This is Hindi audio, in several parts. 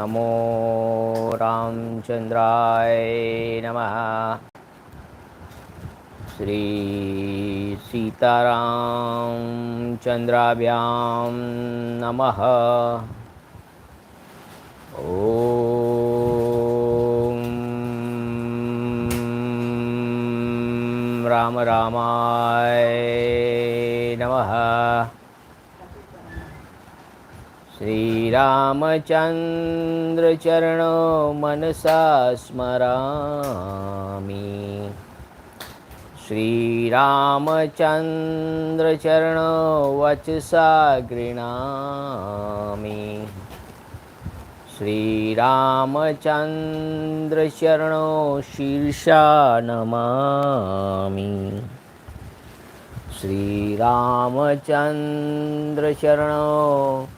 नमो रामचंद्राय नमः। श्री सीतारामचंद्राभ्यां नमः। ओम राम रामाय नमः। श्री रामचंद्र चरणो मनसा स्मरामि। श्री रामचंद्र चरणो वचसा गृह्णामि। श्री रामचंद्र चरणो शीर्षा नमामि। श्री रामचंद्र चरणो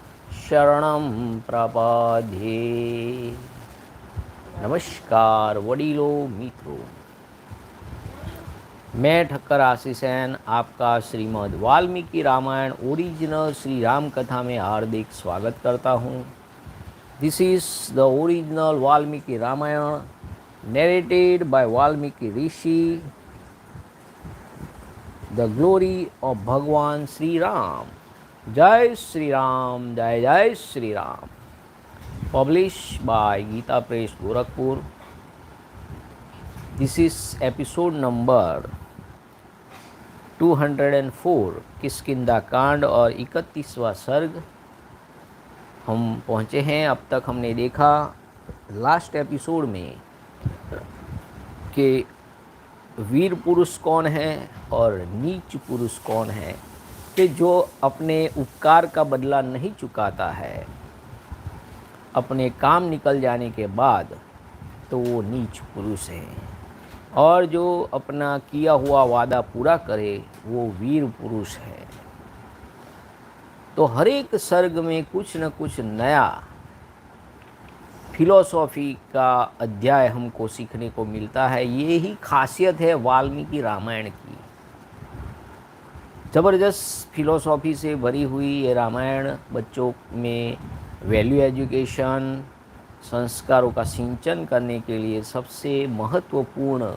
शरणं प्रपद्ये। नमस्कार वडीलो मित्रों, मैं ठक्कर आशीष आपका श्रीमद वाल्मीकि रामायण ओरिजिनल श्री राम कथा में हार्दिक स्वागत करता हूँ। This is the original Valmiki Ramayana narrated by Valmiki rishi, the glory of भगवान श्री राम। जय श्री राम, जय जय Shri Ram. Published by Gita press Gorakhpur. This is episode number 204 Kishkindhakanda और 31वां सर्ग हम पहुँचे हैं। अब तक हमने देखा लास्ट एपिसोड में कि वीर पुरुष कौन है और नीच पुरुष कौन है, कि जो अपने उपकार का बदला नहीं चुकाता है अपने काम निकल जाने के बाद, तो वो नीच पुरुष है, और जो अपना किया हुआ वादा पूरा करे वो वीर पुरुष है। तो हर एक सर्ग में कुछ न कुछ नया फिलॉसफी का अध्याय हमको सीखने को मिलता है। ये ही खासियत है वाल्मीकि रामायण की। ज़बरदस्त फिलॉसफी से भरी हुई ये रामायण बच्चों में वैल्यू एजुकेशन, संस्कारों का सिंचन करने के लिए सबसे महत्वपूर्ण।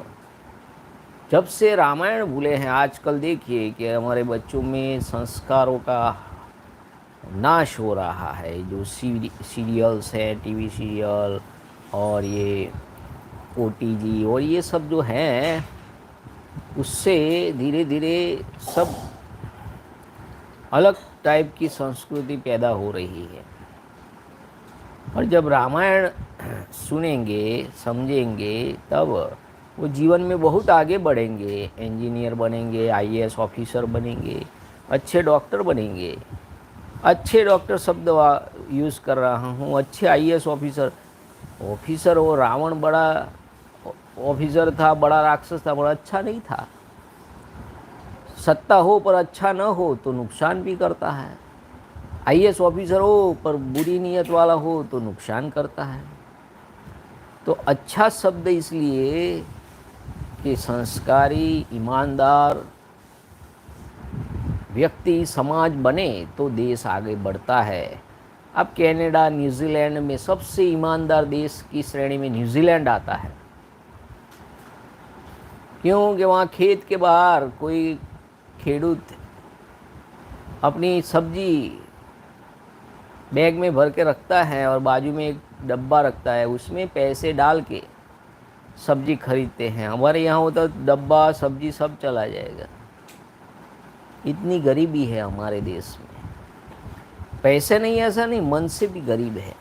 जब से रामायण भूले हैं, आजकल देखिए कि हमारे बच्चों में संस्कारों का नाश हो रहा है। जो सीरियल्स हैं, टीवी सीरियल और ये ओटीजी और ये सब जो हैं, उससे धीरे धीरे सब अलग टाइप की संस्कृति पैदा हो रही है। और जब रामायण सुनेंगे, समझेंगे, तब वो जीवन में बहुत आगे बढ़ेंगे। इंजीनियर बनेंगे, आईएएस ऑफिसर बनेंगे, अच्छे डॉक्टर बनेंगे। अच्छे डॉक्टर शब्द यूज़ कर रहा हूँ, अच्छे आईएएस ऑफिसर वो रावण बड़ा ऑफिसर था, बड़ा राक्षस था, बड़ा अच्छा नहीं था। सत्ता हो पर अच्छा न हो तो नुकसान भी करता है। आईएएस ऑफिसर हो पर बुरी नीयत वाला हो तो नुकसान करता है। तो अच्छा शब्द इसलिए कि संस्कारी, ईमानदार व्यक्ति समाज बने तो देश आगे बढ़ता है। अब कनाडा, न्यूजीलैंड में सबसे ईमानदार देश की श्रेणी में न्यूजीलैंड आता है। क्योंकि वहाँ खेत के बाहर कोई खेडूत अपनी सब्जी बैग में भर के रखता है और बाजू में एक डब्बा रखता है, उसमें पैसे डाल के सब्जी खरीदते हैं। हमारे यहाँ होता डब्बा सब्जी सब चला जाएगा। इतनी गरीबी है हमारे देश में। पैसे नहीं, ऐसा नहीं, मन से भी गरीब है।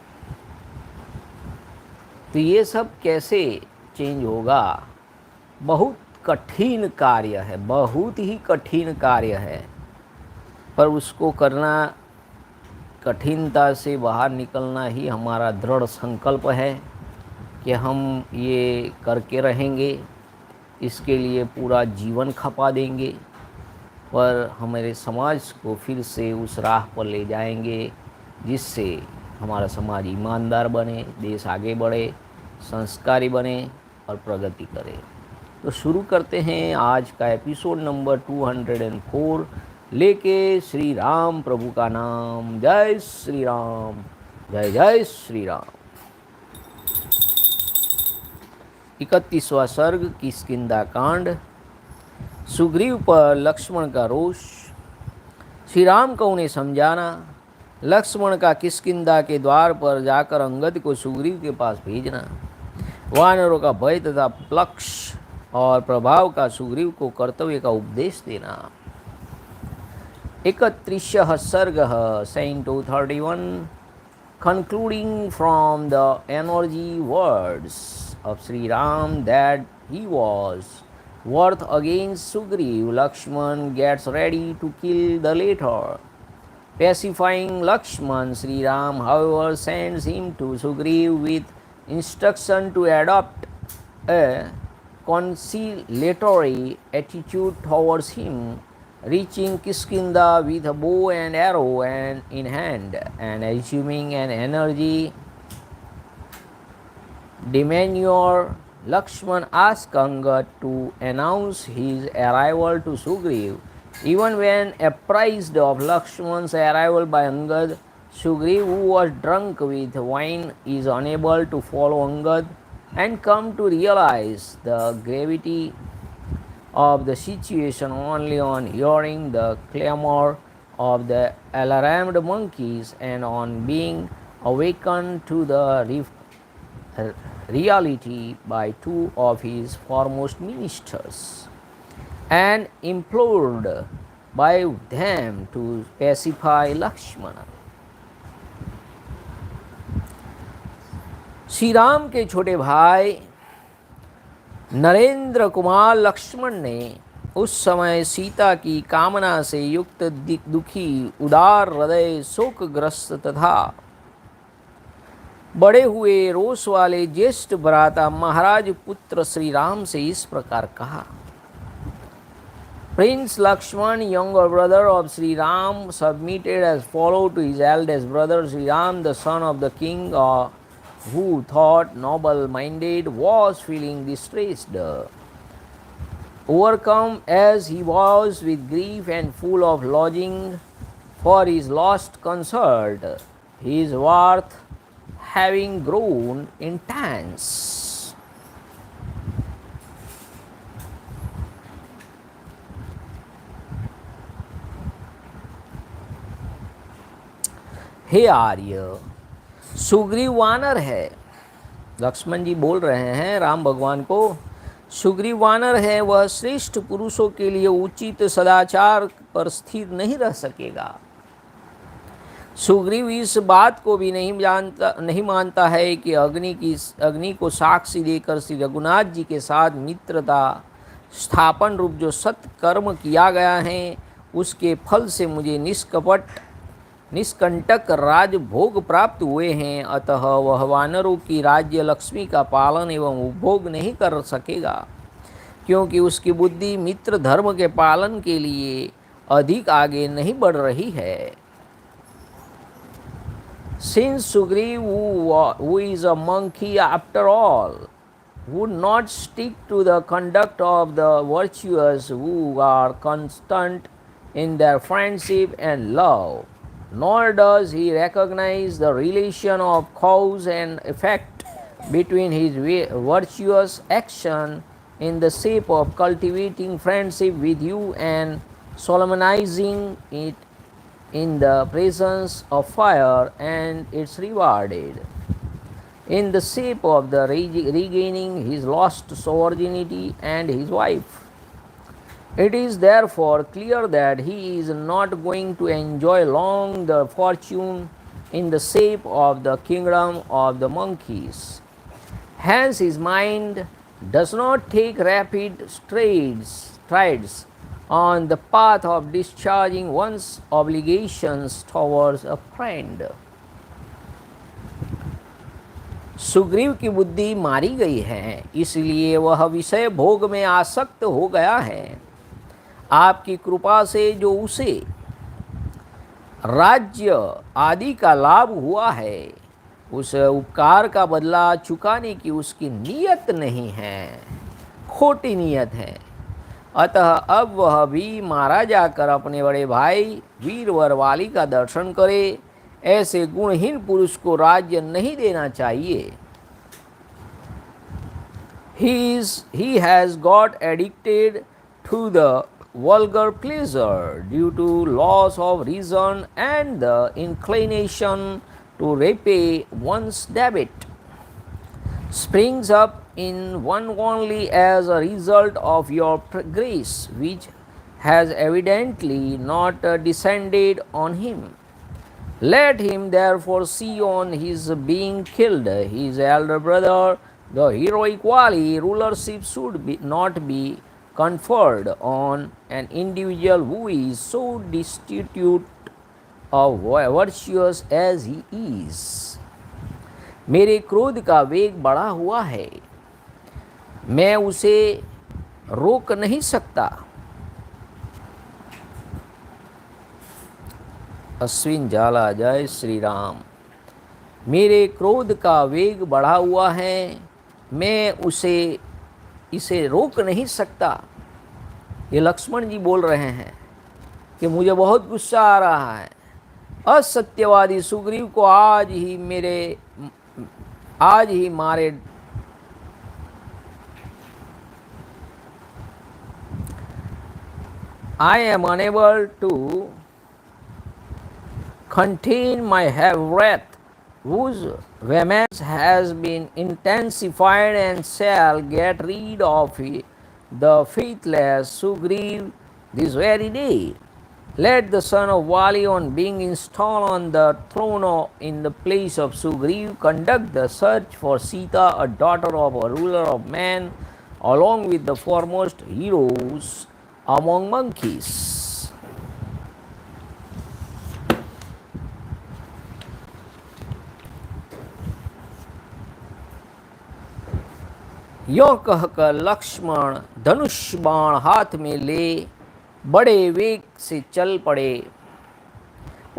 तो ये सब कैसे चेंज होगा? बहुत कठिन कार्य है, बहुत ही कठिन कार्य है। पर उसको करना, कठिनता से बाहर निकलना ही हमारा दृढ़ संकल्प है कि हम ये करके रहेंगे। इसके लिए पूरा जीवन खपा देंगे, पर हमारे समाज को फिर से उस राह पर ले जाएंगे जिससे हमारा समाज ईमानदार बने, देश आगे बढ़े, संस्कारी बने और प्रगति करे। तो शुरू करते हैं आज का एपिसोड नंबर 204 लेके श्री राम प्रभु का नाम। जय श्री राम, जय जय श्री राम। 31वां सर्ग किष्किंधाकांड। सुग्रीव पर लक्ष्मण का रोष। श्री राम को उन्हें समझाना। लक्ष्मण का किष्किंधा के द्वार पर जाकर अंगद को सुग्रीव के पास भेजना। वानरों का भय तथा प्लक्ष और प्रभाव का सुग्रीव को कर्तव्य का उपदेश देना। 31 सर्ग Canto 31, concluding from the energy words of Shri Ram that he was worth against Sugriv, Lakshman gets ready to kill the latter. Pacifying Lakshman, Shri Ram, however, sends him to Sugriv with instruction to adopt a conciliatory attitude towards him, reaching Kiskindha with a bow and arrow and in hand, and assuming an energy demeanor, Lakshman asked Angad to announce his arrival to Sugriv. Even when apprised of Lakshman's arrival by Angad, Sugriv, who was drunk with wine, is unable to follow Angad and come to realize the gravity of the situation only on hearing the clamor of the alarmed monkeys and on being awakened to the reality by two of his foremost ministers and implored by them to pacify Lakshmana. Shri Ram के छोटे भाई नरेंद्र कुमार लक्ष्मण ने उस समय सीता की कामना से युक्त दुखी उदार हृदय शोकग्रस्त तथा बड़े हुए रोष वाले ज्येष्ठ भ्राता महाराज पुत्र श्री राम से इस प्रकार कहा। Prince Lakshman, younger brother of Sri Ram, submitted as follows to his eldest brother Sri Ram, the son of the king, who, thought noble-minded, was feeling distressed. Overcome as he was with grief and full of longing for his lost consort, his wrath having grown intense. हे आर्य, सुग्रीव वानर है। लक्ष्मण जी बोल रहे हैं राम भगवान को, सुग्रीव वानर है, वह श्रेष्ठ पुरुषों के लिए उचित सदाचार पर स्थिर नहीं रह सकेगा। सुग्रीव इस बात को भी नहीं मानता है कि अग्नि को साक्षी देकर श्री रघुनाथ जी के साथ मित्रता स्थापन रूप जो सत्कर्म किया गया है, उसके फल से मुझे निष्कंटक राजभोग प्राप्त हुए हैं। अतः वह वानरों की राज्य लक्ष्मी का पालन एवं उपभोग नहीं कर सकेगा, क्योंकि उसकी बुद्धि मित्र धर्म के पालन के लिए अधिक आगे नहीं बढ़ रही है। Since Sugriv, who is a monkey after all, would not stick to the conduct of the virtuous who are constant in their friendship and love, nor does he recognize the relation of cause and effect between his virtuous action in the shape of cultivating friendship with you and solemnizing it in the presence of fire, and it's rewarded in the shape of the regaining his lost virginity and his wife. It is therefore clear that he is not going to enjoy long the fortune in the shape of the kingdom of the monkeys. Hence his mind does not take rapid strides on the path of discharging one's obligations towards a friend. Sugriva की बुद्धि मारी गई है, इसलिए वह विषय भोग में आसक्त हो गया है। आपकी कृपा से जो उसे राज्य आदि का लाभ हुआ है, उस उपकार का बदला चुकाने की उसकी नीयत नहीं है, खोटी नीयत है। अतः अब वह भी मारा जाकर अपने बड़े भाई वीरवर वाली का दर्शन करे। ऐसे गुणहीन पुरुष को राज्य नहीं देना चाहिए। he has got addicted to the vulgar pleasure due to loss of reason and the inclination to repay one's debt springs up in one only as a result of your grace, which has evidently not descended on him. Let him therefore see on his being killed his elder brother the heroic valley rulership should not be conferred on an individual who is so destitute of virtuous as he is. मेरे क्रोध का वेग बढ़ा हुआ है, मैं उसे रोक नहीं सकता। अश्विन जाला, जय श्री राम। मेरे क्रोध का वेग बढ़ा हुआ है, मैं इसे रोक नहीं सकता। ये लक्ष्मण जी बोल रहे हैं कि मुझे बहुत गुस्सा आ रहा है। असत्यवादी सुग्रीव को आज ही मारे। I am unable to contain my wrath, whose vehemence has been intensified and shall get rid of the faithless Sugriv this very day. Let the son of Vali, on being installed on the throne in the place of Sugriv, conduct the search for Sita, a daughter of a ruler of man, along with the foremost heroes among monkeys. यो कहकर लक्ष्मण धनुष बाण हाथ में ले बड़े वेग से चल पड़े।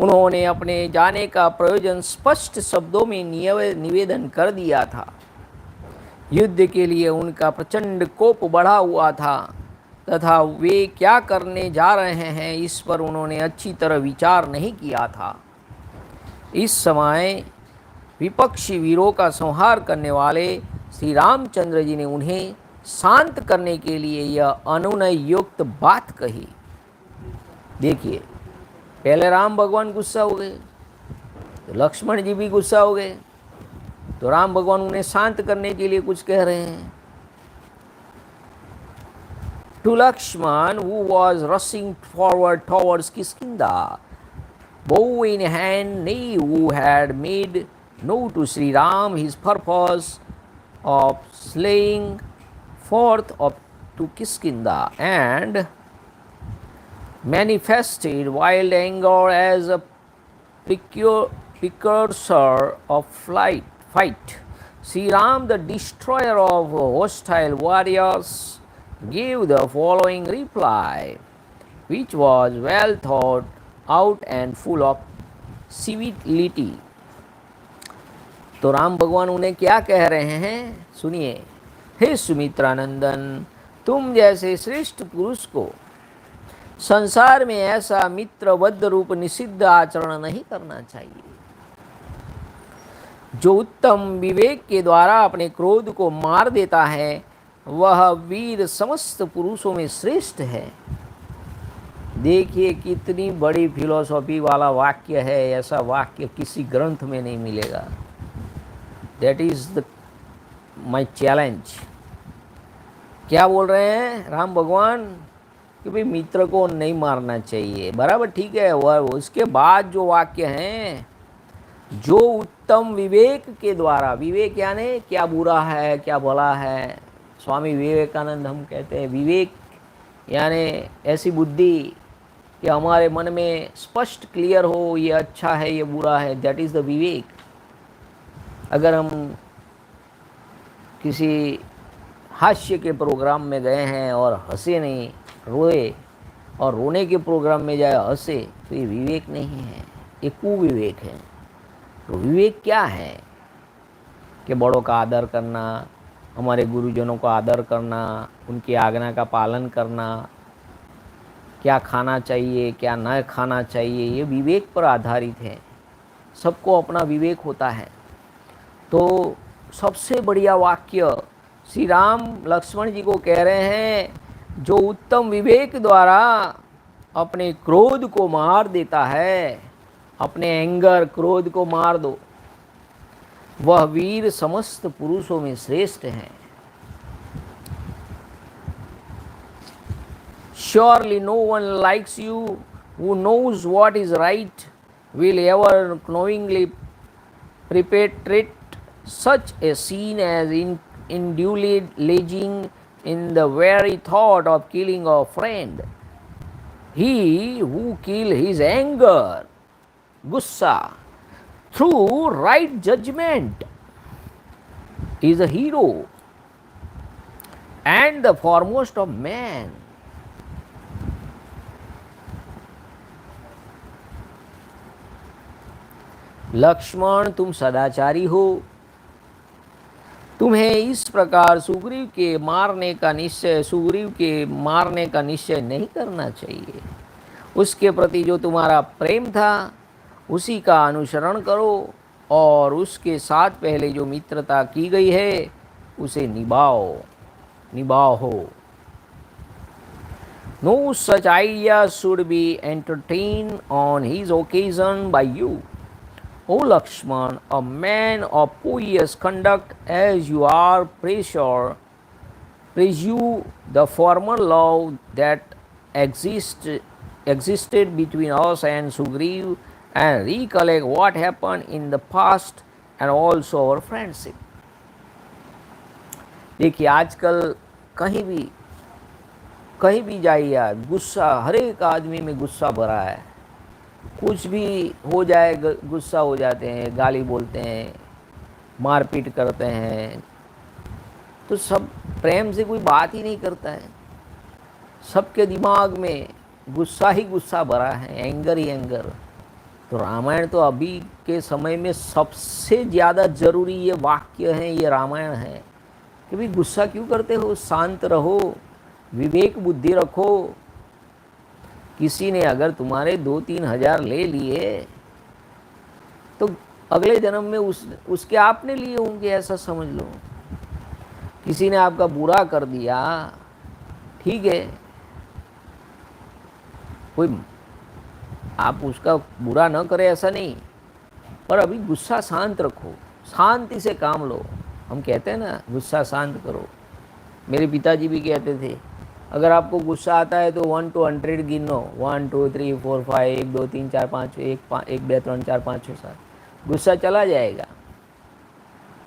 उन्होंने अपने जाने का प्रयोजन स्पष्ट शब्दों में निवेदन कर दिया था। युद्ध के लिए उनका प्रचंड कोप बढ़ा हुआ था तथा वे क्या करने जा रहे हैं इस पर उन्होंने अच्छी तरह विचार नहीं किया था। इस समय विपक्षी वीरों का संहार करने वाले श्री रामचंद्र जी ने उन्हें शांत करने के लिए यह अनुनय युक्त बात कही। देखिए, पहले राम भगवान गुस्सा हो गए, तो लक्ष्मण जी भी गुस्सा हो गए, तो राम भगवान उन्हें शांत करने के लिए कुछ कह रहे हैं। To Lakshman, who was rushing forward towards Kiskinda, bow in hand, who had made known to Shri Ram his purpose of slaying forth up to Kiskinda, and manifested wild anger as a precursor of fight. Shri Ram, the destroyer of hostile warriors, gave the following reply, which was well thought out and full of civility. तो राम भगवान उन्हें क्या कह रहे हैं, सुनिए। हे सुमित्रानंदन, तुम जैसे श्रेष्ठ पुरुष को संसार में ऐसा मित्रबद्ध रूप निषिद्ध आचरण नहीं करना चाहिए। जो उत्तम विवेक के द्वारा अपने क्रोध को मार देता है वह वीर समस्त पुरुषों में श्रेष्ठ है। देखिए कितनी बड़ी फिलॉसफी वाला वाक्य है। ऐसा वाक्य किसी ग्रंथ में नहीं मिलेगा। That is the my challenge. क्या बोल रहे हैं राम भगवान कि भाई मित्र को नहीं मारना चाहिए, बराबर ठीक है। वह उसके बाद जो वाक्य हैं, जो उत्तम विवेक के द्वारा, विवेक यानी क्या बुरा है क्या भला है। स्वामी विवेकानंद हम कहते हैं विवेक यानी ऐसी बुद्धि कि हमारे मन में स्पष्ट क्लियर हो, ये अच्छा है ये बुरा है, दैट इज़ द विवेक। अगर हम किसी हास्य के प्रोग्राम में गए हैं और हंसे नहीं, रोए, और रोने के प्रोग्राम में जाए हंसे, तो ये विवेक नहीं है, ये कुविवेक है। तो विवेक क्या है कि बड़ों का आदर करना, हमारे गुरुजनों का आदर करना, उनकी आज्ञा का पालन करना, क्या खाना चाहिए क्या न खाना चाहिए, ये विवेक पर आधारित है। सबको अपना विवेक होता है। तो सबसे बढ़िया वाक्य श्री राम लक्ष्मण जी को कह रहे हैं जो उत्तम विवेक द्वारा अपने क्रोध को मार देता है, अपने एंगर क्रोध को मार दो, वह वीर समस्त पुरुषों में श्रेष्ठ है। Surely no one likes you who knows what is right will ever knowingly perpetrate such a sin as indulging in the very thought of killing a friend. He who kill his anger, gussa, through right judgment is a hero and the foremost of men. Lakshman तुम सदाचारी हो, तुम्हें इस प्रकार सुग्रीव के मारने का निश्चय नहीं करना चाहिए। उसके प्रति जो तुम्हारा प्रेम था उसी का अनुसरण करो और उसके साथ पहले जो मित्रता की गई है उसे निभाओ। No such idea should be entertained on his occasion by you, O Lakshman, a man of pious conduct, as you are pursue the former love that existed between us and Sugriv, and recollect what happened in the past and also our friendship. देखिए आजकल कहीं भी जाइए, गुस्सा, हर एक आदमी में गुस्सा भरा है। कुछ भी हो जाए गुस्सा हो जाते हैं, गाली बोलते हैं, मारपीट करते हैं, तो सब प्रेम से कोई बात ही नहीं करता है। सबके दिमाग में गुस्सा ही गुस्सा भरा है, एंगर ही एंगर। तो रामायण तो अभी के समय में सबसे ज़्यादा ज़रूरी ये वाक्य है, ये रामायण है कि भाई गुस्सा क्यों करते हो, शांत रहो, विवेक बुद्धि रखो। किसी ने अगर तुम्हारे 2-3 हज़ार ले लिए तो अगले जन्म में उसके आपने लिए होंगे, ऐसा समझ लो। किसी ने आपका बुरा कर दिया, ठीक है, कोई आप उसका बुरा न करे ऐसा नहीं, पर अभी गुस्सा शांत रखो, शांति से काम लो। हम कहते हैं ना गुस्सा शांत करो। मेरे पिताजी भी कहते थे अगर आपको गुस्सा आता है तो 1 to 100 गिनो, 1 2 3 4 5 1 2 3 4 5 1 2 3 4 5 6 7, गुस्सा चला जाएगा।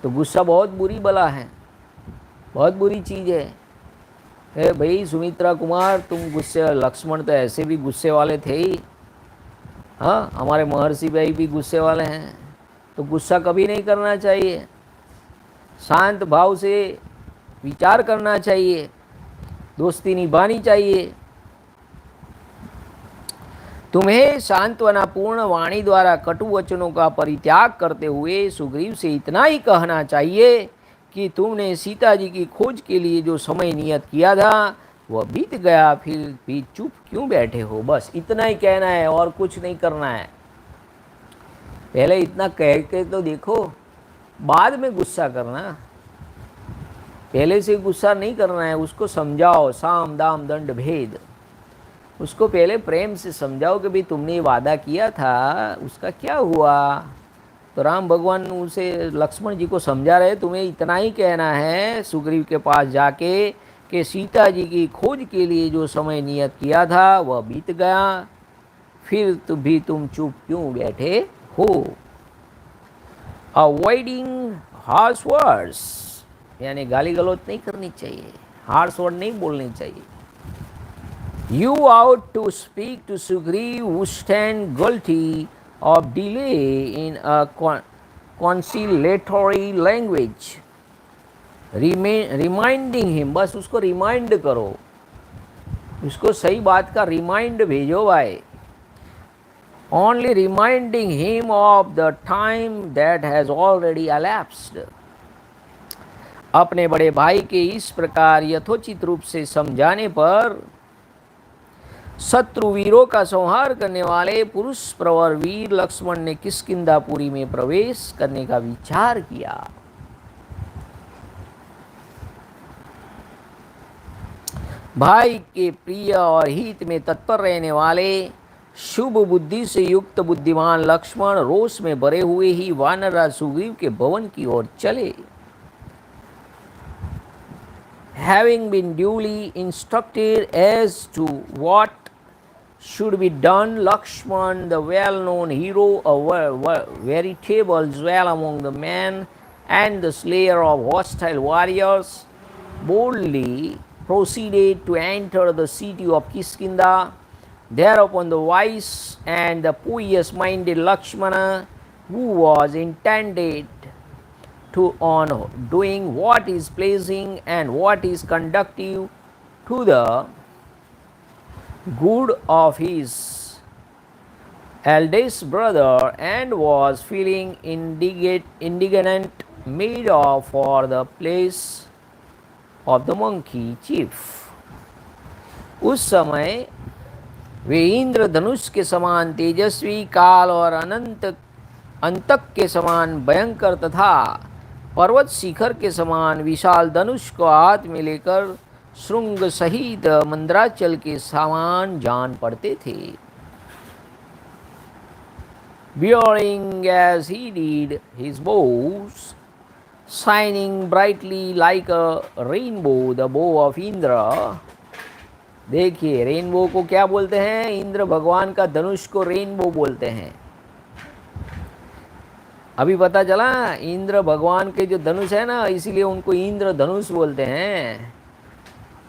तो गुस्सा बहुत बुरी बला है, बहुत बुरी चीज़ है। भाई सुमित्रा कुमार तुम गुस्से, लक्ष्मण तो ऐसे भी गुस्से वाले थे ही, हाँ हमारे महर्षि भाई भी गुस्से वाले हैं। तो गुस्सा कभी नहीं करना चाहिए, शांत भाव से विचार करना चाहिए, दोस्ती निभानी चाहिए। तुम्हें सांत्वनापूर्ण वाणी द्वारा कटु वचनों का परित्याग करते हुए सुग्रीव से इतना ही कहना चाहिए कि तुमने सीता जी की खोज के लिए जो समय नियत किया था वह बीत गया, फिर भी चुप क्यों बैठे हो। बस इतना ही कहना है और कुछ नहीं करना है। पहले इतना कह के तो देखो, बाद में गुस्सा करना, पहले से गुस्सा नहीं करना है। उसको समझाओ, साम दाम दंड भेद, उसको पहले प्रेम से समझाओ कि भाई तुमने ये वादा किया था उसका क्या हुआ। तो राम भगवान उसे लक्ष्मण जी को समझा रहे, तुम्हें इतना ही कहना है सुग्रीव के पास जाके कि सीता जी की खोज के लिए जो समय नियत किया था वह बीत गया, फिर भी तुम चुप क्यों बैठे हो। अवॉइडिंग हार्श वर्ड्स, यानी गाली गलौज नहीं करनी चाहिए, हार्श वर्ड नहीं बोलनी चाहिए। You ought to speak to Sugriv who stand guilty of delay in a conciliatory language, reminding him, बस उसको रिमाइंड करो, उसको सही बात का रिमाइंड भेजो भाई। Only reminding him of the time that has already elapsed, अपने बड़े भाई के इस प्रकार यथोचित रूप से समझाने पर शत्रु वीरों का संहार करने वाले पुरुष प्रवर वीर लक्ष्मण ने किष्किंधापुरी में प्रवेश करने का विचार किया। भाई के प्रिय और हित में तत्पर रहने वाले शुभ बुद्धि से युक्त बुद्धिमान लक्ष्मण रोष में भरे हुए ही वानरराज सुग्रीव के भवन की ओर चले। Having been duly instructed as to what should be done, Lakshman, the well-known hero, a veritable jewel among the men and the slayer of hostile warriors, boldly proceeded to enter the city of Kiskinda. Thereupon the wise and the pious-minded Lakshmana, who was intended to on doing what is pleasing and what is conducive to the good of his eldest brother, and was feeling indignant, made off for the place of the monkey chief. उस समय वे इंद्रधनुष के समान तेजस्वी, काल और अनंत अंतक के समान भयंकर तथा पर्वत शिखर के समान विशाल धनुष को हाथ में लेकर श्रृंग सहित मंद्राचल के समान जान पड़ते थे। Bearing as he did his bows, shining brightly like a rainbow, the bow of Indra. देखिए रेनबो को क्या बोलते हैं? इंद्र भगवान का धनुष को रेनबो बोलते हैं। अभी पता चला इंद्र भगवान के जो धनुष है ना, इसीलिए उनको इंद्र धनुष बोलते हैं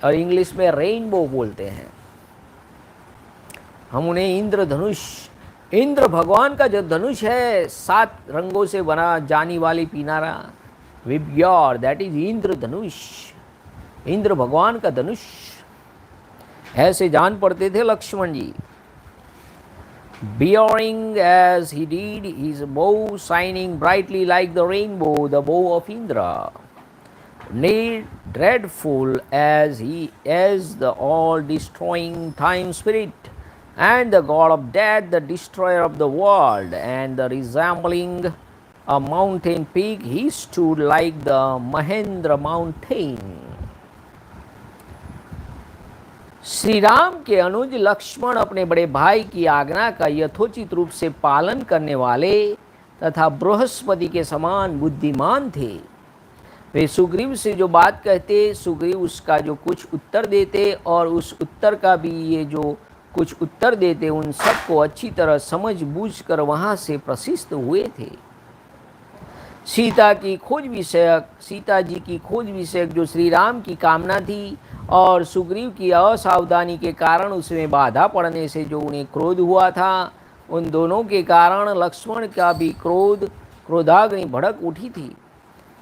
और इंग्लिश में रेनबो बोलते हैं। हम उन्हें इंद्र धनुष, इंद्र भगवान का जो धनुष है 7 रंगों से बना जानी वाली पीनारा विब्योर, दैट इज इंद्र धनुष, इंद्र भगवान का धनुष, ऐसे जान पड़ते थे लक्ष्मण जी। Bearing as he did his bow, shining brightly like the rainbow, the bow of Indra, nay, dreadful as the all-destroying time spirit, and the god of death, the destroyer of the world, and the resembling a mountain peak, he stood like the Mahendra mountain. Shri Ram के अनुज लक्ष्मण अपने बड़े भाई की आज्ञा का यथोचित रूप से पालन करने वाले तथा बृहस्पति के समान बुद्धिमान थे। वे सुग्रीव से जो बात कहते, सुग्रीव उसका जो कुछ उत्तर देते और उस उत्तर का भी ये जो कुछ उत्तर देते, उन सबको अच्छी तरह समझ बूझ कर वहाँ से प्रशिष्ट हुए थे। सीता जी की खोज विषयक जो श्री राम की कामना थी और सुग्रीव की असावधानी के कारण उसमें बाधा पड़ने से जो उन्हें क्रोध हुआ था, उन दोनों के कारण लक्ष्मण का भी क्रोधाग्नि भड़क उठी थी।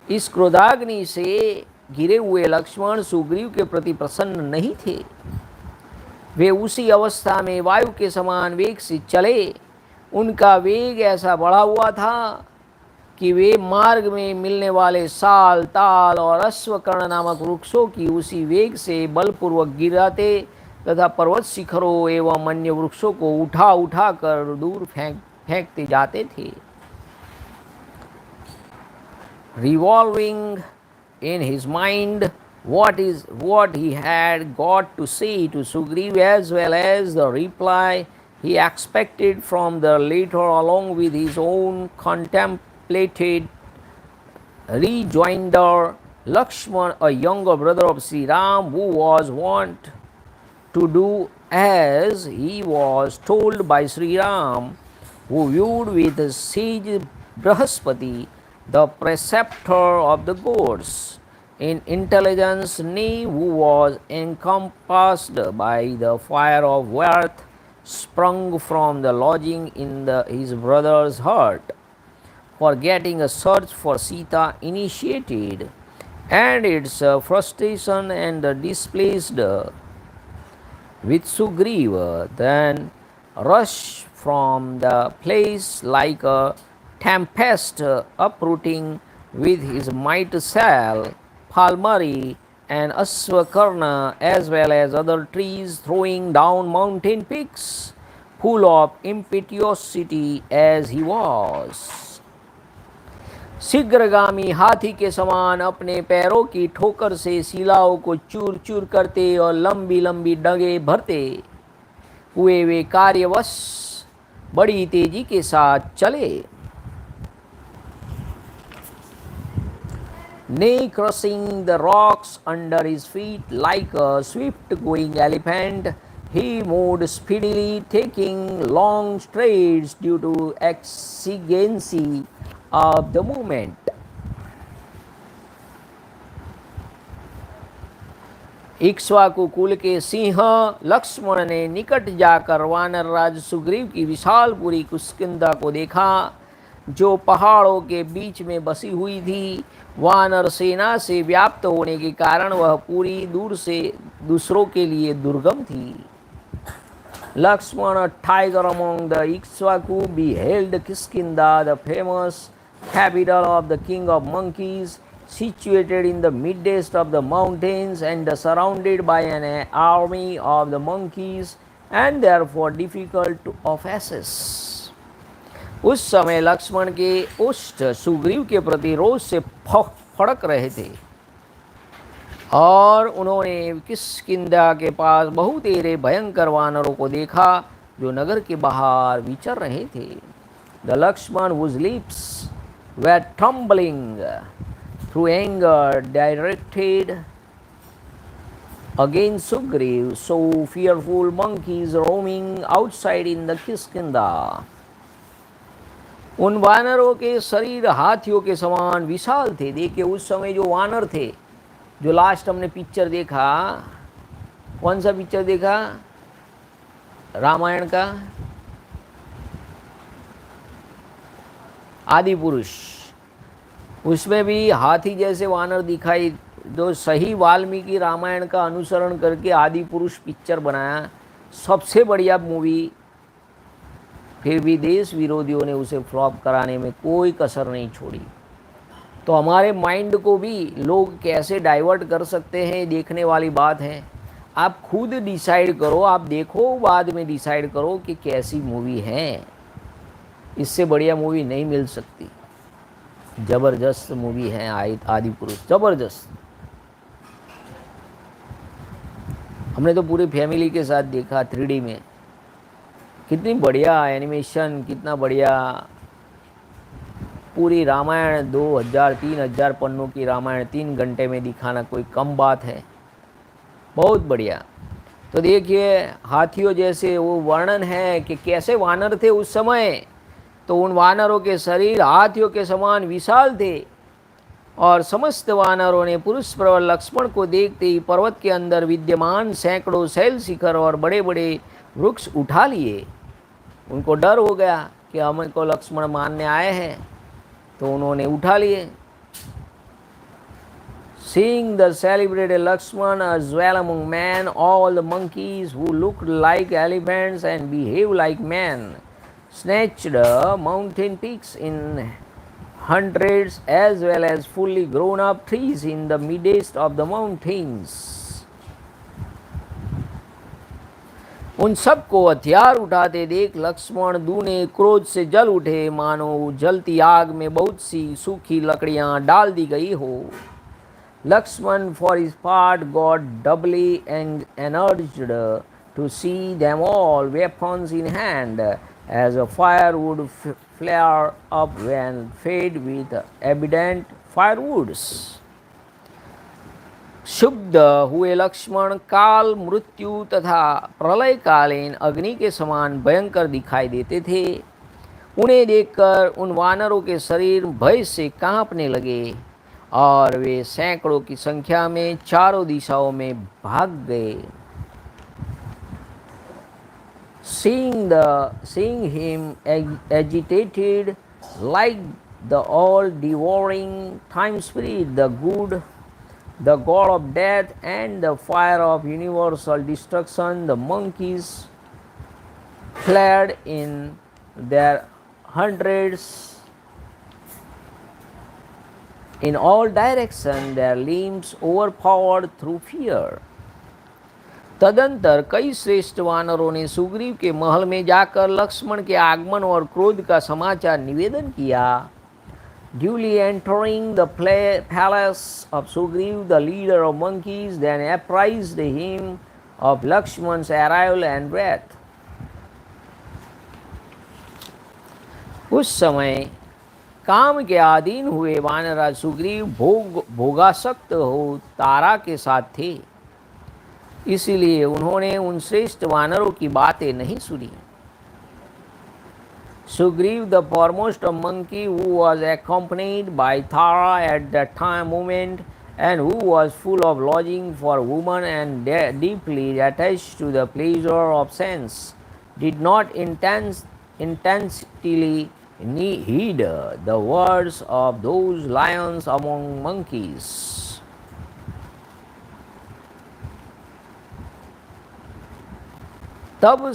इस क्रोधाग्नि से घिरे हुए लक्ष्मण सुग्रीव के प्रति प्रसन्न नहीं थे। वे उसी अवस्था में वायु के समान वेग से चले। उनका वेग ऐसा बढ़ा हुआ था कि वे मार्ग में मिलने वाले साल, ताल और अश्वकर्ण नामक वृक्षों की उसी वेग से बलपूर्वक गिराते तथा पर्वत शिखरों एवं अन्य वृक्षों को उठा उठा कर दूर फेंकते जाते थे। Revolving in his mind what he had got to say to Sugriv as well as the reply he expected from the latter, along with his own contemplated rejoinder, Lakshman, a younger brother of Sri Ram, who was wont to do as he was told by Sri Ram, who viewed with sage Brahaspati, the preceptor of the gods, in intelligence, nay, who was encompassed by the fire of worth sprung from the lodging in his brother's heart, forgetting a search for Sita initiated, and its frustration and displeased with Sugriva, then rush from the place like a tempest, uprooting with his might Sal, Palmari, and Aswakarna, as well as other trees, throwing down mountain peaks, full of impetuosity as he was. शीघ्रगामी हाथी के समान अपने पैरों की ठोकर से शिलाओं को चूर चूर करते और लंबी लंबी डगे भरते हुए वे कार्यवश बड़ी तेजी के साथ चले। Nay crushing the rocks under his feet like a swift going elephant, he moved speedily, taking long strides due to exigency of the moment. Ikshvaku कुल के सिंह लक्ष्मण ने निकट जाकर वानर राज सुग्रीव की विशालपुरी किष्किंधा को देखा, जो पहाड़ों के बीच में बसी हुई थी। वानर सेना से व्याप्त होने के कारण वह पूरी दूर से दूसरों के लिए दुर्गम थी। Lakshman tiger among the Ikshvaku beheld Kishkindha, the famous capital of the king of monkeys, situated in the midst of the mountains and surrounded by an army of the monkeys and therefore difficult of access. उस समय लक्ष्मण के उष्ट सुग्रीव के प्रति रोष से फड़क रहे थे और उन्होंने किष्किंधा के पास बहुत तेरे भयंकर वानरों को देखा जो नगर के बाहर विचर रहे थे। The Lakshman whose lips were trembling through anger directed against Sugriv saw fearful monkeys roaming outside in the Kishkindha. उन वानरों के शरीर हाथियों के समान विशाल थे। देखिए उस समय जो वानर थे, जो लास्ट हमने पिक्चर देखा, कौन सा पिक्चर देखा रामायण का, आदि पुरुष, उसमें भी हाथी जैसे वानर दिखाई। जो सही वाल्मीकि रामायण का अनुसरण करके आदि पुरुष पिक्चर बनाया, सबसे बढ़िया मूवी, फिर भी देश विरोधियों ने उसे फ्लॉप कराने में कोई कसर नहीं छोड़ी। तो हमारे माइंड को भी लोग कैसे डाइवर्ट कर सकते हैं, देखने वाली बात है। आप खुद डिसाइड करो, आप देखो, बाद में डिसाइड करो कि कैसी मूवी है। इससे बढ़िया मूवी नहीं मिल सकती। ज़बरदस्त मूवी है आदि पुरुष, ज़बरदस्त। हमने तो पूरी फैमिली के साथ देखा 3D में। कितनी बढ़िया एनिमेशन, कितना बढ़िया। पूरी रामायण 2000-3000 पन्नों की रामायण 3 घंटे में दिखाना कोई कम बात है, बहुत बढ़िया। तो देखिए हाथियों जैसे वो वर्णन है कि कैसे वानर थे उस समय। तो उन वानरों के शरीर हाथियों के समान विशाल थे और समस्त वानरों ने पुरुष प्रवर लक्ष्मण को देखते ही पर्वत के अंदर विद्यमान सैकड़ों शैल शिखर और बड़े बड़े वृक्ष उठा लिए। उनको डर हो गया कि हमको लक्ष्मण मारने आए हैं, तो उन्होंने उठा लिए। Seeing the celebrated Lakshman as well among men, all the monkeys who looked like elephants and behaved like men snatched mountain peaks in hundreds as well as fully grown up trees in the midst of the mountains. उन सबको हथियार उठाते देख लक्ष्मण दूने क्रोध से जल उठे, मानो जलती आग में बहुत सी सूखी लकड़ियां डाल दी गई हो। Lakshman for his part got doubly energised to see them all weapons in hand as a firewood flare up when fed with evident firewoods. शुद्ध हुए लक्ष्मण काल, मृत्यु तथा प्रलयकालीन अग्नि के समान भयंकर दिखाई देते थे। उन्हें देखकर उन वानरों के शरीर भय से कांपने लगे और वे सैकड़ों की संख्या में चारों दिशाओं में भाग गए। Seeing him agitated like the all-devouring time spirit, the god of death and the fire of universal destruction, the monkeys fled in their hundreds in all directions, their limbs overpowered through fear. तदंतर कई श्रेष्ठ वानरों ने सुग्रीव के महल में जाकर लक्ष्मण के आगमन और क्रोध का समाचार निवेदन किया। Duly entering the palace of Sugriv, the leader of monkeys then apprised him of Lakshman's arrival and wrath. उस समय काम के अधीन हुए वानरराज सुग्रीव भोगासक्त हो तारा के साथ थे, इसलिए उन्होंने उन श्रेष्ठ वानरों की बातें नहीं सुनी. Sugriv, the foremost of monkey, who was accompanied by Tara at that moment, and who was full of longing for woman and deeply attached to the pleasure of sense, did not intensely heed the words of those lions among monkeys. तब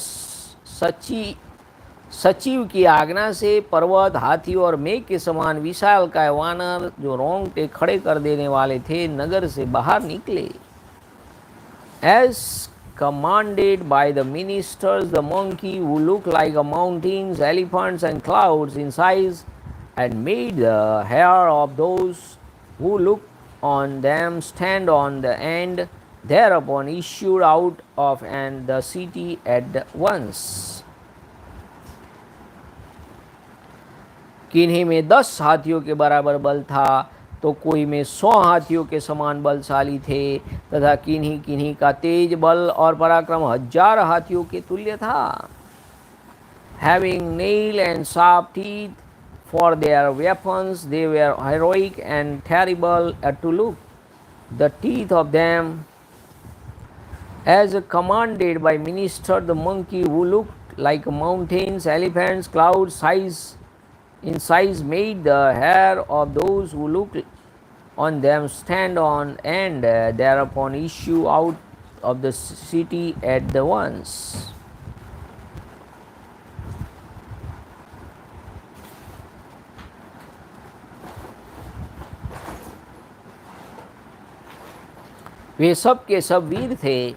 सचिव की आज्ञा से पर्वत, हाथी और मेघ के समान विशालकाय वानर, जो रोंगटे खड़े कर देने वाले थे, नगर से बाहर निकले. As commanded by the ministers, the monkey, who looked like mountains, elephants and clouds in size, and made the hair of those who looked on them stand on the end, thereupon issued out of the city at once. किन्हीं में 10 हाथियों के बराबर बल था, तो कोई में 100 हाथियों के समान बलशाली थे, तथा किन्हीं किन्हीं का तेज बल और पराक्रम 1000 हाथियों के तुल्य था. Having nail and sharp teeth for their weapons, they were heroic and terrible to look. The teeth of them, as commanded by minister, the monkey, who looked like mountains, elephants, clouds, in size, made the hair of those who looked on them stand on end, thereupon issue out of the city at the once. वे सब के सब वीर थे,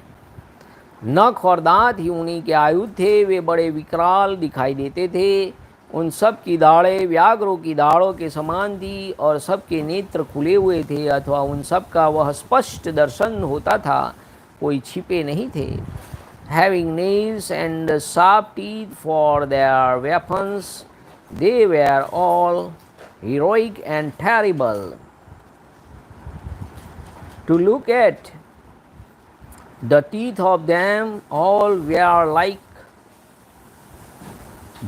नख और दांत ही उन्हीं के आयुध थे. वे बड़े विकराल दिखाई देते थे. उन सब की दाढ़ें व्याघ्रों की दाढ़ों के समान थी और सबके नेत्र खुले हुए थे, अथवा उन सब का वह स्पष्ट दर्शन होता था, कोई छिपे नहीं थे. Having nails and sharp teeth for their weapons, they were all heroic and terrible to look at. The teeth of them all were like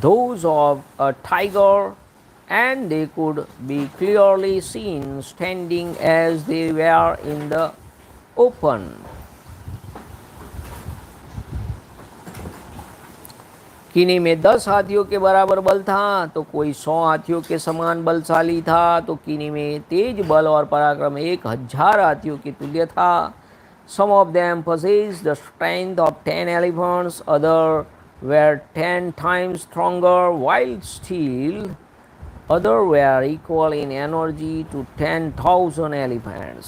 those of a tiger, and they could be clearly seen standing as they were in the open. किन्हीं में 10 हाथियों के बराबर बल था, तो कोई 100 हाथियों के समान बलशाली था, तो किन्हीं में तेज बल और पराक्रम 1000 हाथियों के तुल्य था. Some of them possessed the strength of 10 elephants, others were 10 times stronger, while still others were equal in energy to 10,000 elephants.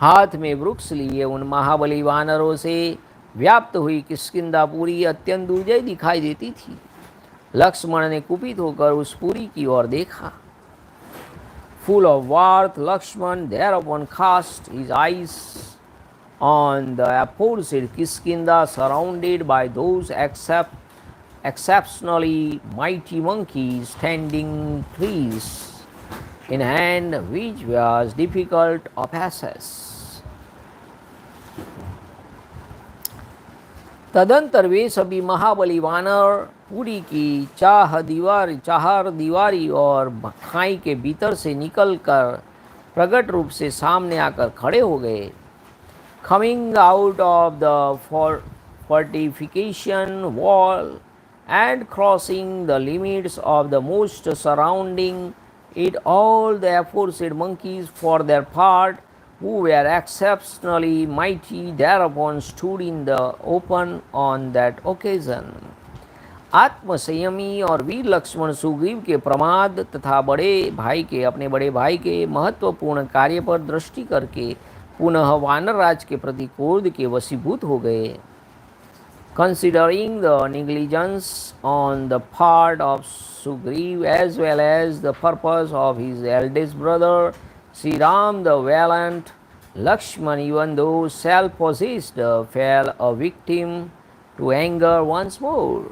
हाथ में वृक्ष लिए उन महाबली वानरों से व्याप्त हुई किष्किंधापुरी अत्यंत दुर्जय दिखाई देती थी. लक्ष्मण ने कुपित होकर उस पुरी की ओर देखा. Full of wrath, Lakshman thereupon cast his eyes on the aforesaid Kiskindha, surrounded by those exceptionally mighty monkeys, standing trees in hand, which was difficult of access. तदंतर वे सभी महाबली वानर पुरी की चार दीवारी और खाई के भीतर से निकलकर प्रकट रूप से सामने आकर खड़े हो गए. Coming out of the fortification wall and crossing the limits of the most surrounding it, all the aforesaid monkeys for their part, who were exceptionally mighty, thereupon stood in the open on that occasion. आत्मसंयमी और वीर लक्ष्मण सुग्रीव के प्रमाद तथा अपने बड़े भाई के महत्वपूर्ण कार्य पर दृष्टि करके पुनः वानर राज के प्रति क्रोध के वशीभूत हो गए. Considering the negligence on the part of Sugriv as well as the purpose of his eldest brother Sri Ram the valiant, Lakshman, even though self-possessed, fell a victim to anger once more.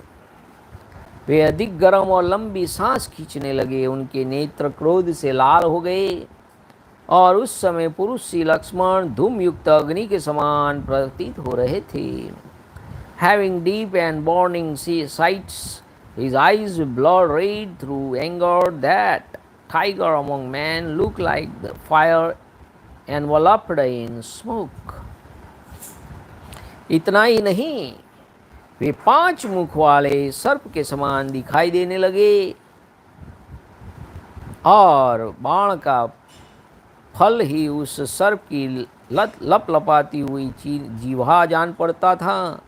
वे अधिक गर्म और लंबी सांस खींचने लगे, उनके नेत्र क्रोध से लाल हो गए और उस समय पुरुष श्री लक्ष्मण धूमयुक्त अग्नि के समान प्रतीत हो रहे थे. Having deep and burning sights, his eyes blood red through anger, that tiger among men looked like the fire enveloped in smoke. इतना ही नहीं, वे 5 मुख वाले सर्प के समान दिखाई देने लगे और बाण का फल ही उस सर्प की लपलपाती हुई जीवा जान पड़ता था.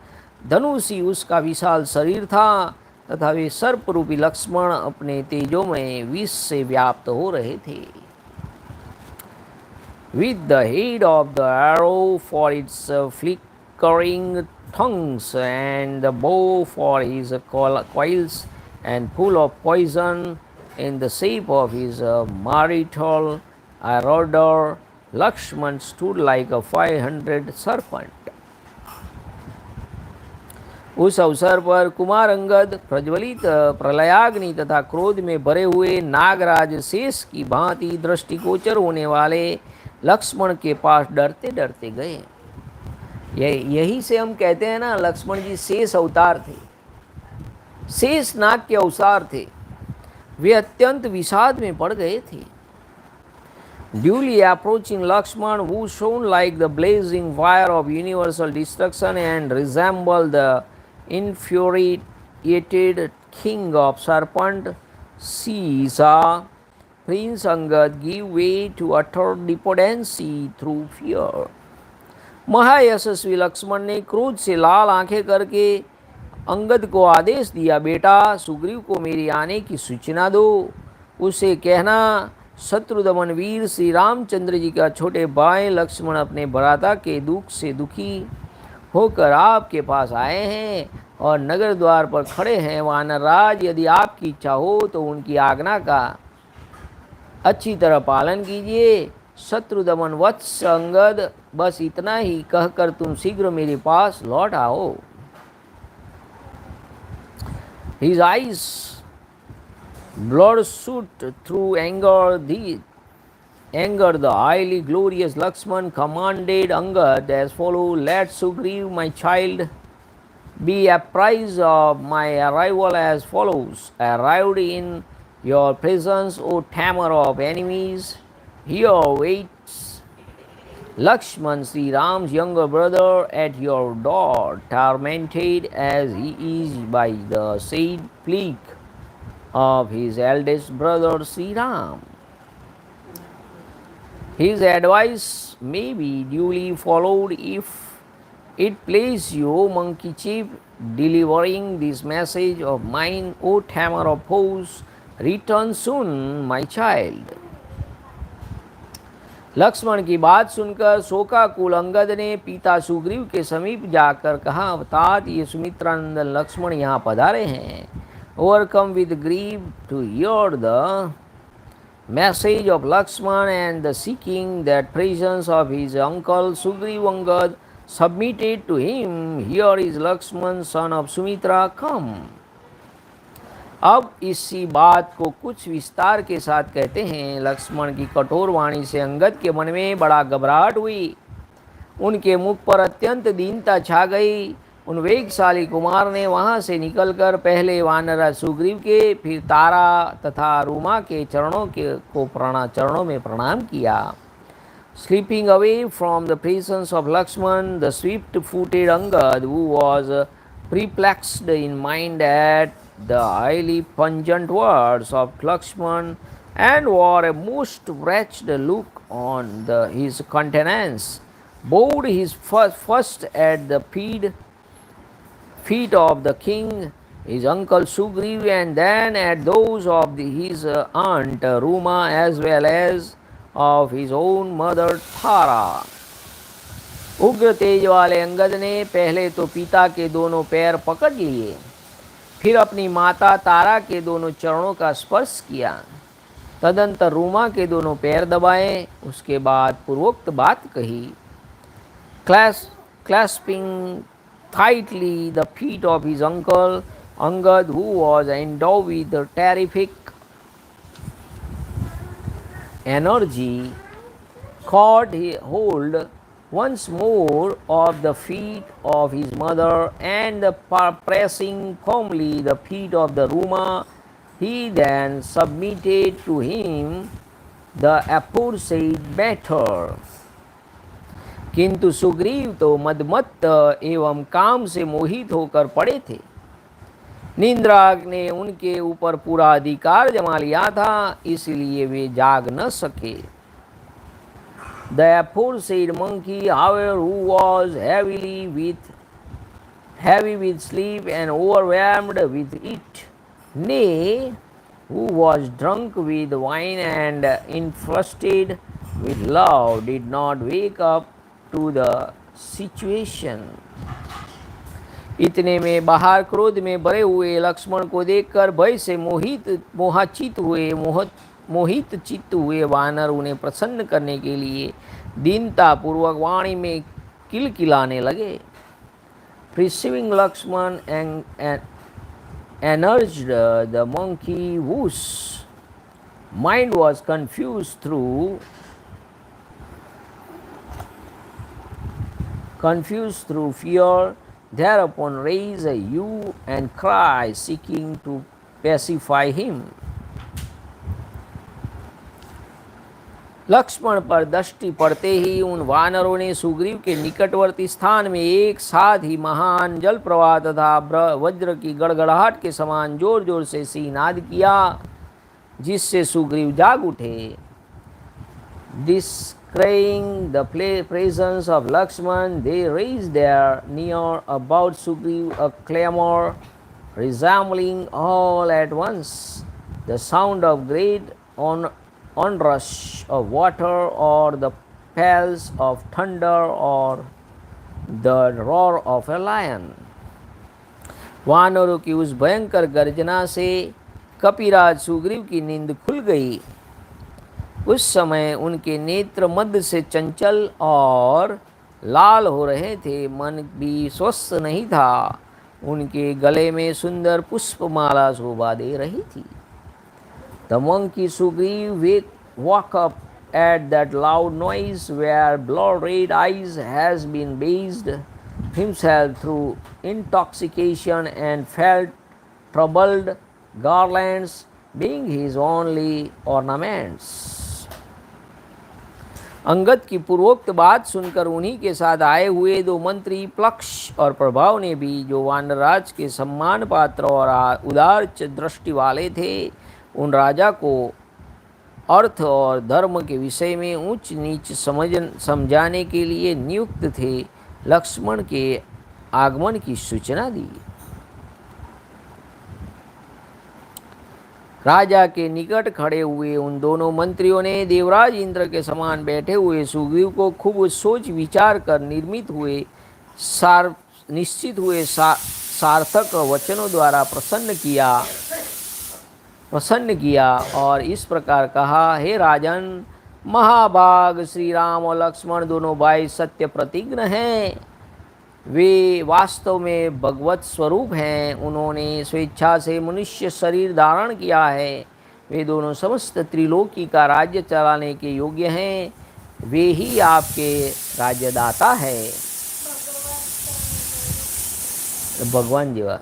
धनुष ही उसका विशाल शरीर था तथा वे सर्प रूपी लक्ष्मण अपने तेजों में विष से व्याप्त हो रहे थे. With the head of the arrow for its flickering tongues and the bow for his coils and full of poison in the shape of his marital ardor, Lakshman stood like a 500 serpent. उस अवसर पर कुमार अंगद प्रज्वलित प्रलयाग्नि तथा क्रोध में भरे हुए नागराज शेष की भांति दृष्टिगोचर होने वाले लक्ष्मण के पास डरते डरते गए. यही से हम कहते हैं ना, लक्ष्मण जी शेष अवतार थे, शेष नाग के अवतार थे. वे अत्यंत विषाद में पड़ गए थे. Duly approaching Lakshman, who shone like the blazing fire of universal destruction and resembled the infuriated king of serpent, she saw Prince Angad give way to utter despondency through fear. महायशस्वी Lakshman ने क्रोध से लाल आंखें करके अंगद को आदेश दिया, बेटा सुग्रीव को मेरे आने की सूचना दो. उसे कहना, शत्रुदमन वीर श्री रामचंद्र जी का छोटे भाई लक्ष्मण अपने भ्राता के दुख से दुखी होकर आपके पास आए हैं और नगर द्वार पर खड़े हैं. वानर राज, यदि आपकी इच्छा हो तो उनकी आज्ञा का अच्छी तरह पालन कीजिए. शत्रुदमन वत्स अंगद, बस इतना ही कहकर तुम शीघ्र मेरे पास लौट आओ. His eyes bloodshot through anger. The highly glorious Lakshman commanded Angad as follows, let Sugriv, my child, be apprised of my arrival as follows. Arrived in your presence, O tamer of enemies, here waits Lakshman, Sri Ram's younger brother, at your door, tormented as he is by the said plague of his eldest brother Sri Ram. His advice may be duly followed if it please you, monkey chief, delivering this message of mine, O tamer of foes, return soon, my child. Lakshman की बात सुनकर शोकाकुल अंगद ने पिता सुग्रीव के समीप जाकर कहा, अवतात ये सुमित्रानंदन लक्ष्मण यहाँ पधारे हैं. Overcome with grief to hear the message of Lakshman and the seeking that presence of his uncle Sugriv, Angad submitted to him, here is Lakshman son of Sumitra come. अब इसी बात को कुछ विस्तार के साथ कहते हैं. लक्ष्मण की कठोर वाणी से अंगद के मन में बड़ा घबराहट हुई. उनके मुख पर अत्यंत दीनता छा गई. उन वेगशाली कुमार ने वहाँ से निकलकर पहले वानर सुग्रीव के, फिर तारा तथा रूमा के चरणों में प्रणाम किया. Slipping away from the presence of Lakshman, the swift-footed Angad, who was perplexed in mind at the highly pungent words of Lakshman and wore a most wretched look on his countenance, bowed his first at the feet of the king, his uncle Sugriv, and then at those of his aunt Ruma as well as of his own mother Tara. उग्र तेज वाले अंगद ने पहले तो पिता के दोनों पैर पकड़ लिए, फिर अपनी माता तारा के दोनों चरणों का स्पर्श किया, तदंतर रूमा के दोनों पैर दबाए, उसके बाद पूर्वोक्त बात कही। clasping tightly the feet of his uncle Angad, who was endowed with a terrific energy, caught hold once more of the feet of his mother, and pressing firmly the feet of the Ruma, he then submitted to him the aforesaid matter. किंतु सुग्रीव तो मदमत्त एवं काम से मोहित होकर पड़े थे। निंद्राग ने उनके ऊपर पूरा अधिकार जमा लिया था, इसलिए वे जाग न सके। The aforesaid monkey, however, who was heavy with sleep and overwhelmed with it, nay, who was drunk with wine and infested with love, did not wake up to the situation. इतने में बाहर क्रोध में भरे हुए लक्ष्मण को देखकर भय से मोहित चित्त हुए वानर उन्हें प्रसन्न करने के लिए दीनता पूर्वक वाणी में किलकिलाने लगे। Perceiving Lakshman and urged the monkey, whose mind was confused through fear, thereupon raise a hue and cry, seeking to pacify him. Lakshman पर दृष्टि पड़ते ही उन वानरों ने सुग्रीव के निकटवर्ती स्थान में एक साथ ही महान जल प्रवाह तथा वज्र की गड़गड़ाहट के समान जोर जोर से सिंहनाद किया, जिससे सुग्रीव जाग उठे। Descrying the presence of Lakshman, they raised their near about Sugriv a clamor, resembling all at once the sound of great onrush of water, or the peals of thunder, or the roar of a lion. वानरों की उस भयंकर गर्जना से कपिराज सुग्रीव की नींद खुल गई। उस समय उनके नेत्र मध्य से चंचल और लाल हो रहे थे, मन भी स्वस्थ नहीं था। उनके गले में सुंदर पुष्पमाला शोभा दे रही थी। The monkey Sugriv woke up at that loud noise, where blood-red eyes has been bathed himself through intoxication, and felt troubled, garlands being his only ornaments. Angad की पूर्वोक्त बात सुनकर उन्हीं के साथ आए हुए दो मंत्री प्लक्ष और प्रभाव ने भी, जो वानरराज के सम्मान पात्र और उदार दृष्टि वाले थे, उन राजा को अर्थ और धर्म के विषय में ऊंच नीच समझाने के लिए नियुक्त थे, लक्ष्मण के आगमन की सूचना दी। राजा के निकट खड़े हुए उन दोनों मंत्रियों ने देवराज इंद्र के समान बैठे हुए सुग्रीव को खूब सोच विचार कर निश्चित हुए सार्थक वचनों द्वारा प्रसन्न किया और इस प्रकार कहा, हे राजन, महाभाग श्री राम और लक्ष्मण दोनों भाई सत्य प्रतिज्ञ हैं। वे वास्तव में भगवत स्वरूप हैं। उन्होंने स्वेच्छा से मनुष्य शरीर धारण किया है। वे दोनों समस्त त्रिलोकी का राज्य चलाने के योग्य हैं। वे ही आपके राज्यदाता है। भगवान जीवा।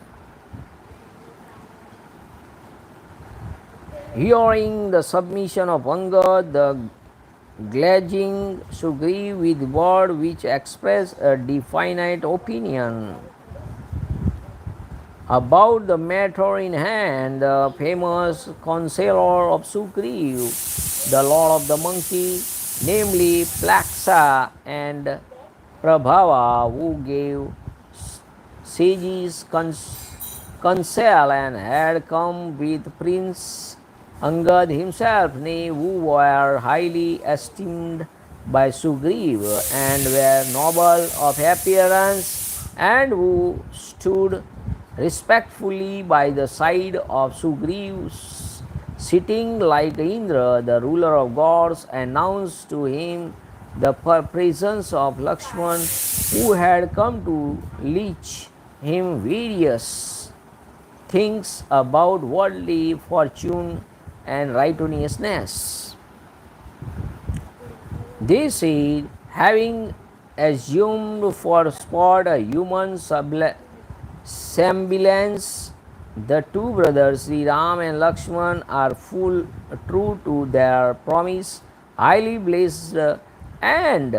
Hearing the submission of Angad, the glazing Sugriv with word which express a definite opinion about the matter in hand, the famous counselor of Sugriv, the lord of the monkey, namely Plaxa and Prabhava, who gave sages counsel and had come with Prince Angad himself, who were highly esteemed by Sugriva and were noble of appearance and who stood respectfully by the side of Sugriva, sitting like Indra, the ruler of gods, announced to him the presence of Lakshman, who had come to teach him various things about worldly fortune and righteousness. They said, having assumed for sport a human semblance, the two brothers Sri Ram and Lakshman are full true to their promise, highly blessed and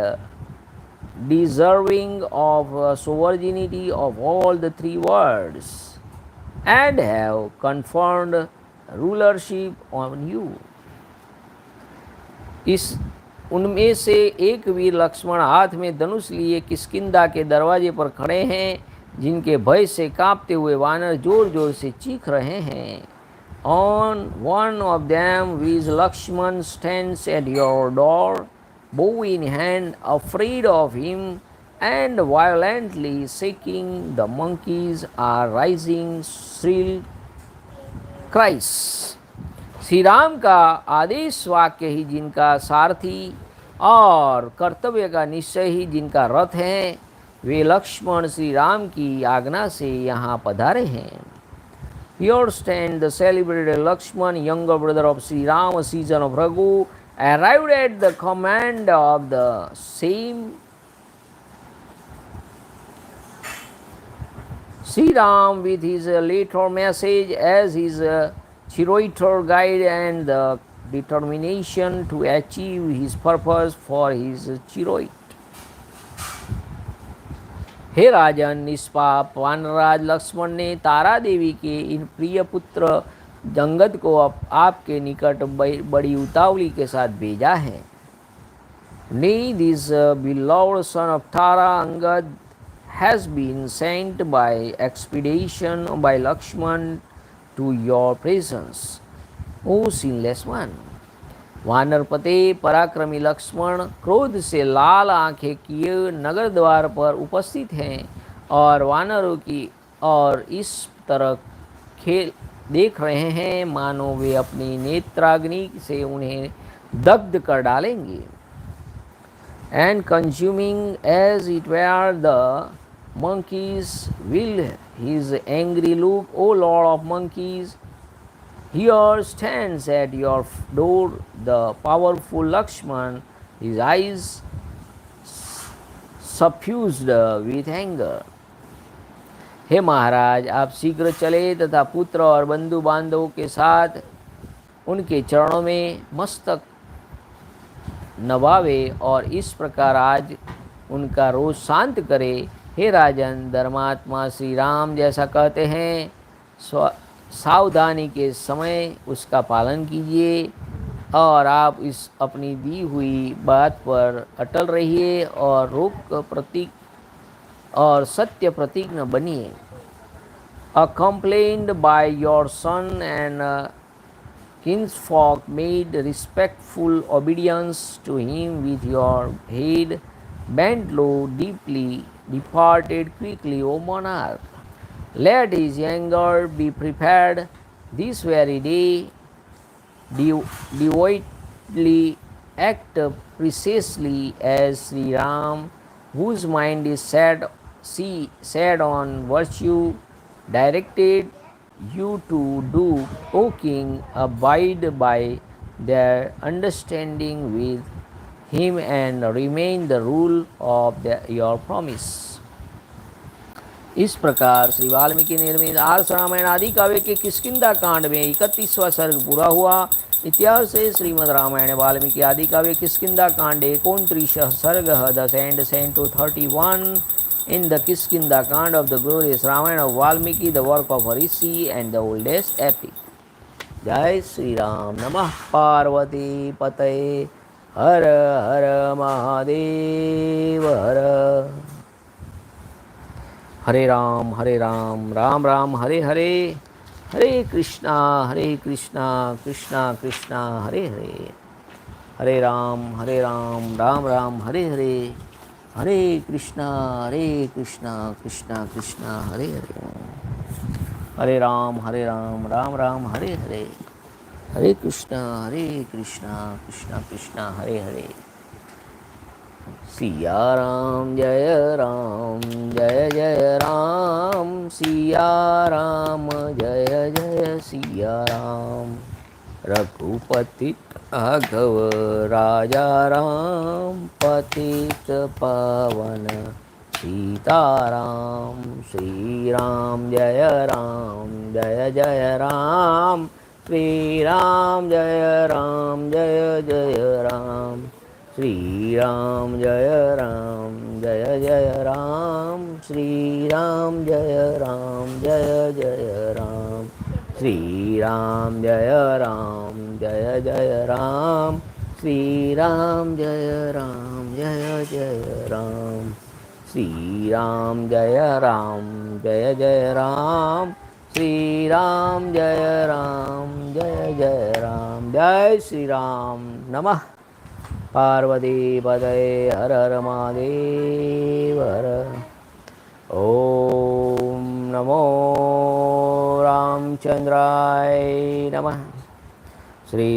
deserving of sovereignty of all the three worlds, and have conferred rulership on you. इस उनमें से एक वीर लक्ष्मण हाथ में धनुष लिए किष्किंधा के दरवाजे पर खड़े हैं, जिनके भय से कांपते हुए वानर जोर जोर से चीख रहे हैं. On one of them with Lakshman stands at your door, bow in hand, afraid of him and violently shaking. The monkeys are rising shrill cries. Shri Ram का आदेश वाक्य ही जिनका सारथी और कर्तव्य का निश्चय ही जिनका रथ है, वे लक्ष्मण श्री राम की आज्ञा से यहाँ पधारे हैं. Here stand the celebrated Lakshman, younger brother of Shri Ram, season of Raghu, arrived at the command of the same. Shri Ram, with his later message as his charioteer guide and the determination to achieve his purpose for his chariot. हे राजन, निष्पाप वानराज लक्ष्मण ने तारा देवी के इन प्रिय पुत्र जंगद को आपके निकट बड़ी उतावली के साथ भेजा है. Nay, this beloved son of Tara, Angad, has been sent by expedition by Lakshman to your presence, O sinless one. वानरपते पराक्रमी लक्ष्मण क्रोध से लाल आंखें किए नगर द्वार पर उपस्थित हैं और वानरों की और इस तरह खेल देख रहे हैं मानो वे अपनी नेत्राग्नि से उन्हें दग्ध कर डालेंगे. And consuming as it were the monkeys will his angry look, O Lord of monkeys. Here stands at your door the powerful Lakshman, his eyes suffused with anger. हे महाराज, आप शीघ्र चले तथा पुत्र और बंधु बांधवों के साथ उनके चरणों में मस्तक नवावे और इस प्रकार आज उनका रोष शांत करे. हे राजन, धर्मात्मा श्री राम जैसा कहते हैं, सावधानी के समय उसका पालन कीजिए और आप इस अपनी दी हुई बात पर अटल रहिए और रोग प्रतीक और सत्य प्रतिज्ञ बनिए. Accompanied by your son and kinsfolk, made respectful obedience to him with your head bent low, deeply departed quickly, O monarch. Let his anger be prepared this very day, devoutly act precisely as Sri Ram, whose mind is set on virtue, directed you to do, O king. Abide by their understanding with him and remain the rule of your promise. इस प्रकार श्री वाल्मीकि निर्मित आर्ष रामायण आदि काव्य के किष्किंधा कांड में 31वां सर्ग पूरा हुआ. इतिहास से श्रीमद् रामायण वाल्मीकि आदि काव्य Kishkindha kanda 29 sarga the end sent to 31 in the Kiskindha Kand of the glorious Ramayana of Valmiki, the work of Rishi and the oldest epic. Jai Shri Ram. Namah Parvati Pataye. Har Har Mahadev Har. Hare Ram, Ram Ram, Hare Hare. Hare Krishna, Krishna Krishna, Hare Hare. हरे राम राम राम हरे हरे, हरे कृष्णा कृष्णा कृष्णा हरे हरे, हरे राम राम राम हरे हरे, हरे कृष्णा कृष्णा कृष्णा हरे हरे। सिया राम जय राम, सिया राम जय सिया राम, रघुपति राघव राजा राम, पतित पावन सीताराम। श्री राम जय राम, श्री राम जय राम, श्री राम जय राम, श्री राम जय राम, श्री राम जय राम, श्री राम जय राम, श्री राम जय राम, श्री राम जय राम। जय श्री राम। नमः पार्वती पदये हर हर महादेव हर। ओम नमो रामचंद्राय नमः। श्री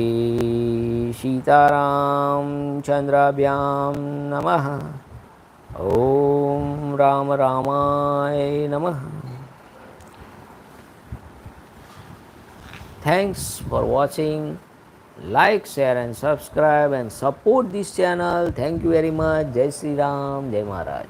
सीतारामचंद्राभ्यां नमः। ओम राम रामाय नमः। Thanks for watching. Like, share and subscribe and support this channel. Thank you very much. Jai Shri Ram, Jai Maharaj.